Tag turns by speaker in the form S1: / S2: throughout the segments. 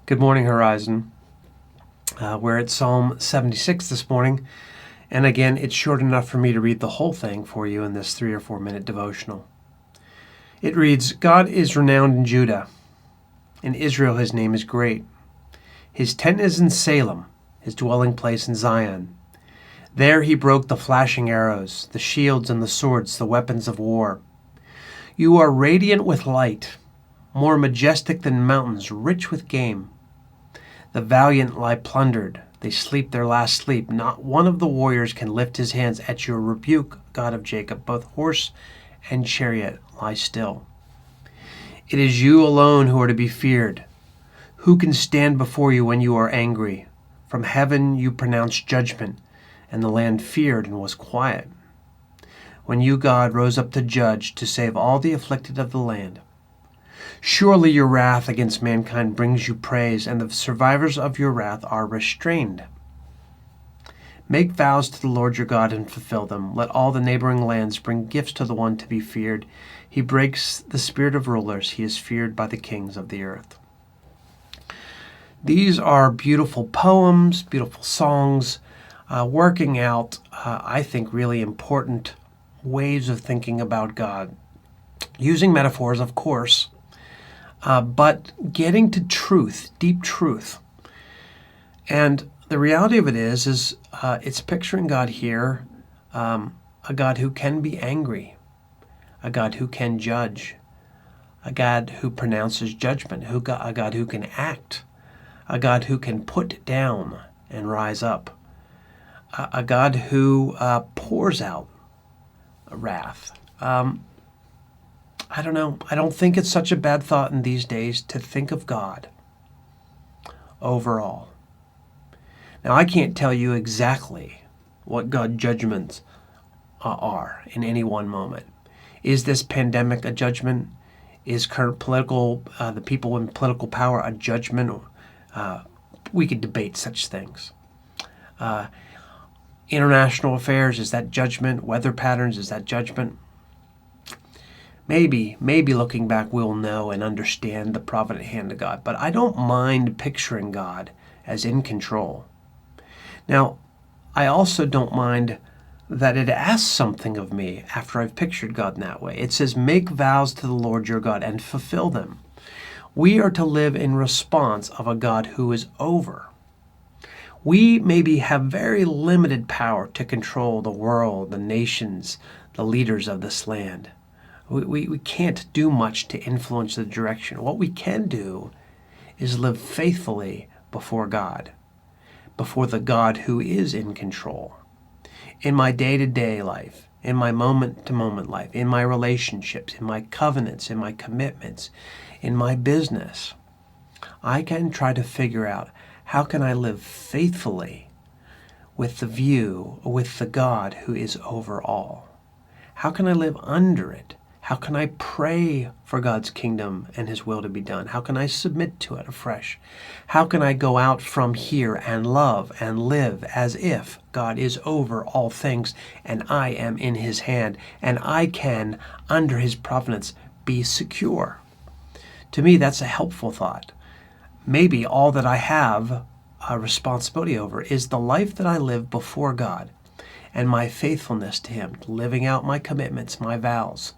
S1: Good morning, Horizon. We're at Psalm 76 this morning, and again, it's short enough for me to read the whole thing for you in this 3 or 4 minute devotional. It reads, God is renowned in Judah. In Israel his name is great. His tent is in Salem, his dwelling place in Zion. There he broke the flashing arrows, the shields and the swords, the weapons of war. You are radiant with light, more majestic than mountains, rich with game. The valiant lie plundered. They sleep their last sleep. Not one of the warriors can lift his hands at your rebuke, God of Jacob. Both horse and chariot lie still. It is you alone who are to be feared. Who can stand before you when you are angry? From heaven you pronounced judgment, and the land feared and was quiet. When you, God, rose up to judge, to save all the afflicted of the land. Surely your wrath against mankind brings you praise, and the survivors of your wrath are restrained. Make vows to the Lord your God and fulfill them. Let all the neighboring lands bring gifts to the one to be feared. He breaks the spirit of rulers. He is feared by the kings of the earth. These are beautiful poems, beautiful songs, working out, I think, really important ways of thinking about God. Using metaphors, of course, but getting to truth, deep truth. And the reality of it is it's picturing God here, a God who can be angry, a God who can judge, a God who pronounces judgment, a God who can act, a God who can put down and rise up, a God who pours out wrath. I don't know. I don't think it's such a bad thought in these days to think of God overall. Now, I can't tell you exactly what God's judgments are in any one moment. Is this pandemic a judgment? Is current the people in political power a judgment? We could debate such things. International affairs, is that judgment? Weather patterns, is that judgment? Maybe looking back we'll know and understand the provident hand of God. But I don't mind picturing God as in control. Now, I also don't mind that it asks something of me after I've pictured God in that way. It says, make vows to the Lord your God and fulfill them. We are to live in response of a God who is over. We maybe have very limited power to control the world, the nations, the leaders of this land. We can't do much to influence the direction. What we can do is live faithfully before God, before the God who is in control. In my day-to-day life, in my moment-to-moment life, in my relationships, in my covenants, in my commitments, in my business, I can try to figure out how can I live faithfully with the God who is over all. How can I live under it? How can I pray for God's kingdom and his will to be done? How can I submit to it afresh? How can I go out from here and love and live as if God is over all things and I am in his hand and I can, under his providence, be secure? To me, that's a helpful thought. Maybe all that I have a responsibility over is the life that I live before God and my faithfulness to him, living out my commitments, my vows,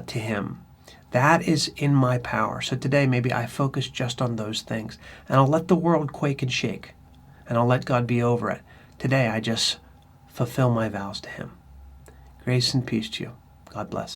S1: to him. That is in my power. So today maybe I focus just on those things and I'll let the world quake and shake and I'll let God be over it. Today I just fulfill my vows to him. Grace and peace to you. God bless.